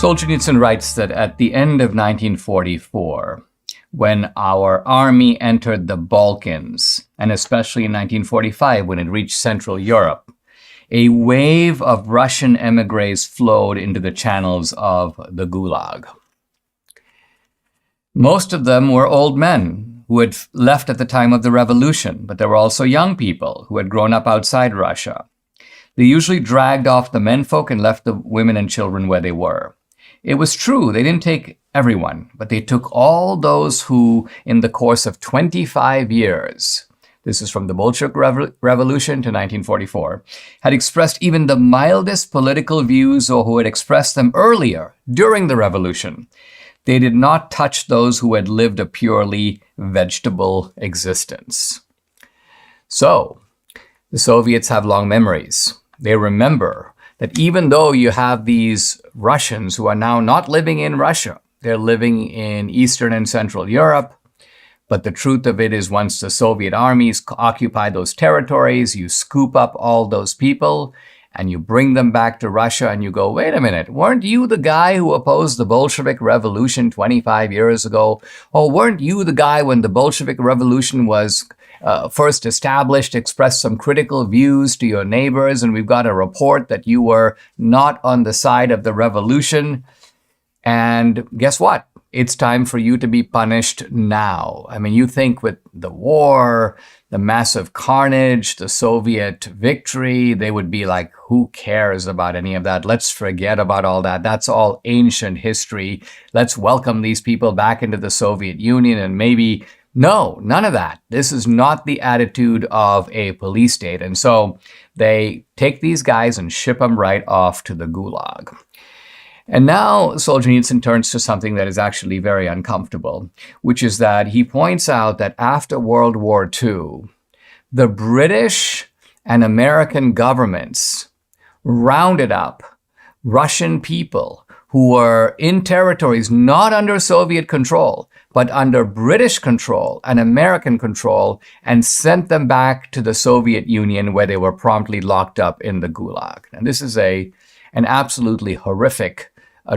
Solzhenitsyn writes that at the end of 1944, when our army entered the Balkans, and especially in 1945 when it reached Central Europe, a wave of Russian émigrés flowed into the channels of the Gulag. Most of them were old men who had left at the time of the revolution, but there were also young people who had grown up outside Russia. They usually dragged off the menfolk and left the women and children where they were. It was true, they didn't take everyone, but they took all those who, in the course of 25 years, this is from the Bolshevik Revolution to 1944, had expressed even the mildest political views or who had expressed them earlier, during the revolution. They did not touch those who had lived a purely vegetable existence. So, the Soviets have long memories. They remember that even though you have these Russians who are now not living in Russia, they're living in Eastern and Central Europe, but the truth of it is once the Soviet armies occupy those territories, you scoop up all those people and you bring them back to Russia and you go, wait a minute, weren't you the guy who opposed the Bolshevik Revolution 25 years ago? Or weren't you the guy when the Bolshevik Revolution was first established, expressed some critical views to your neighbors, and we've got a report that you were not on the side of the revolution? And guess what? It's time for you to be punished now. I mean, you think with the war, the massive carnage, the Soviet victory, they would be like, who cares about any of that? Let's forget about all that. That's all ancient history. Let's welcome these people back into the Soviet Union and maybe... No, none of that. This is not the attitude of a police state. And so they take these guys and ship them right off to the Gulag. And now Solzhenitsyn turns to something that is actually very uncomfortable, which is that he points out that after World War II, the British and American governments rounded up Russian people who were in territories not under Soviet control, but under British control and American control, and sent them back to the Soviet Union where they were promptly locked up in the Gulag. And this is an absolutely horrific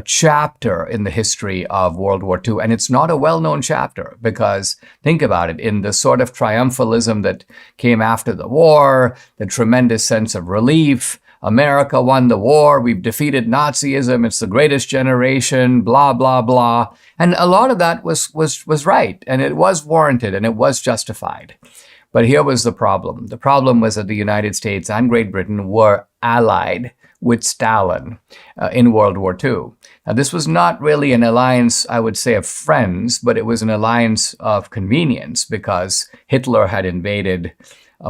chapter in the history of World War II. And it's not a well-known chapter because, think about it, in the sort of triumphalism that came after the war, the tremendous sense of relief, America won the war, we've defeated Nazism, it's the greatest generation, blah, blah, blah. And a lot of that was right, and it was warranted, and it was justified. But here was the problem. The problem was that the United States and Great Britain were allied with Stalin in World War II. Now, this was not really an alliance, I would say, of friends, but it was an alliance of convenience because Hitler had invaded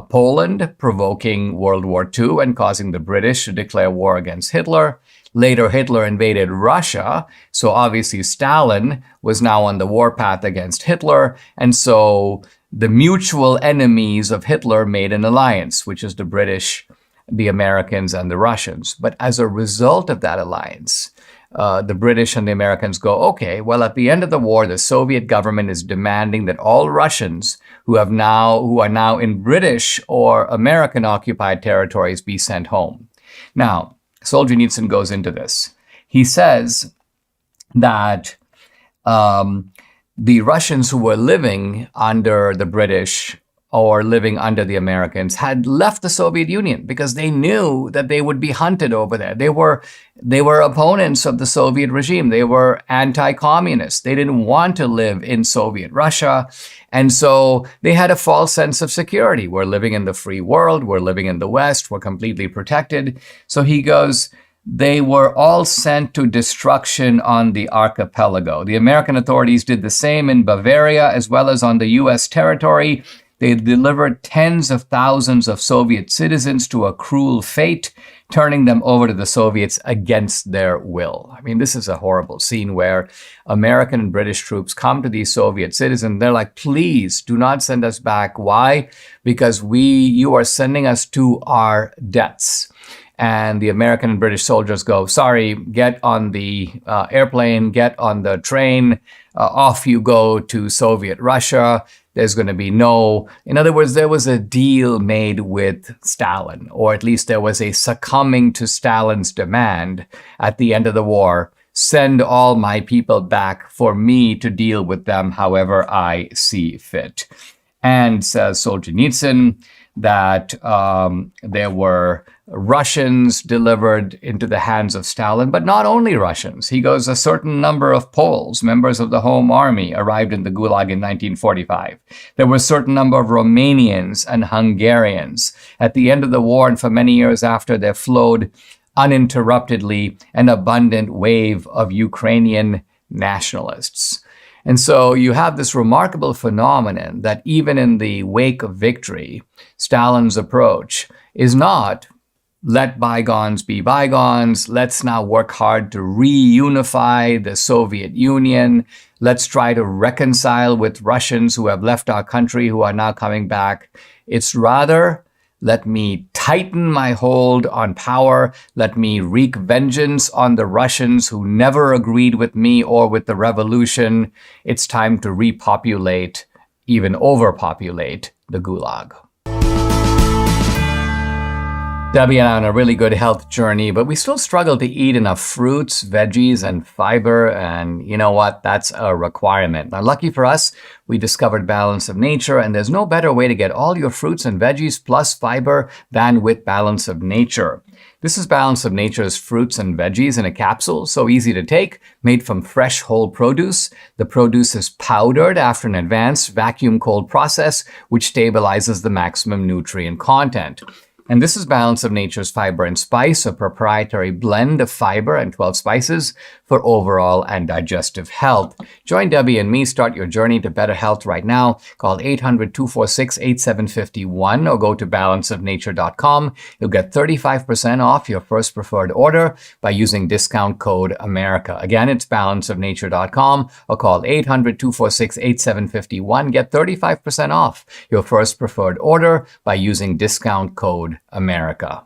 Poland, provoking World War II and causing the British to declare war against Hitler. Later, Hitler invaded Russia, so obviously Stalin was now on the warpath against Hitler, and so the mutual enemies of Hitler made an alliance, which is the British, the Americans, and the Russians. But as a result of that alliance, the British and the Americans go, okay, well, at the end of the war, the Soviet government is demanding that all Russians who are now in British or American occupied territories be sent home. Now, Solzhenitsyn goes into this. He says that the Russians who were living under the British or living under the Americans had left the Soviet Union because they knew that they would be hunted over there. They were opponents of the Soviet regime. They were anti-communist. They didn't want to live in Soviet Russia. And so they had a false sense of security. We're living in the free world. We're living in the West. We're completely protected. So he goes, they were all sent to destruction on the archipelago. The American authorities did the same in Bavaria as well as on the U.S. territory. They delivered tens of thousands of Soviet citizens to a cruel fate, turning them over to the Soviets against their will. I mean, this is a horrible scene where American and British troops come to these Soviet citizens. They're like, please do not send us back. Why? Because you are sending us to our deaths. And the American and British soldiers go, sorry, get on the airplane, get on the train, off you go to Soviet Russia. There's going to be in other words, there was a deal made with Stalin, or at least there was a succumbing to Stalin's demand at the end of the war. send all my people back for me to deal with them however I see fit. And says Solzhenitsyn that there were Russians delivered into the hands of Stalin, but not only Russians. He goes, a certain number of Poles, members of the Home Army, arrived in the Gulag in 1945. There were a certain number of Romanians and Hungarians. At the end of the war and for many years after, there flowed uninterruptedly an abundant wave of Ukrainian nationalists. And so you have this remarkable phenomenon that even in the wake of victory, Stalin's approach is not let bygones be bygones, let's now work hard to reunify the Soviet Union, let's try to reconcile with Russians who have left our country who are now coming back. It's rather, let me tighten my hold on power. Let me wreak vengeance on the Russians who never agreed with me or with the revolution. It's time to repopulate, even overpopulate, the Gulag. Debbie and I are on a really good health journey, but we still struggle to eat enough fruits, veggies, and fiber. And you know what? That's a requirement. Now, lucky for us, we discovered Balance of Nature, and there's no better way to get all your fruits and veggies plus fiber than with Balance of Nature. This is Balance of Nature's fruits and veggies in a capsule, so easy to take, made from fresh whole produce. The produce is powdered after an advanced vacuum cold process, which stabilizes the maximum nutrient content. And this is Balance of Nature's Fiber and Spice, a proprietary blend of fiber and 12 spices for overall and digestive health. Join Debbie and me. Start your journey to better health right now. Call 800-246-8751 or go to balanceofnature.com. You'll get 35% off your first preferred order by using discount code AMERICA. Again, it's balanceofnature.com or call 800-246-8751. Get 35% off your first preferred order by using discount code America.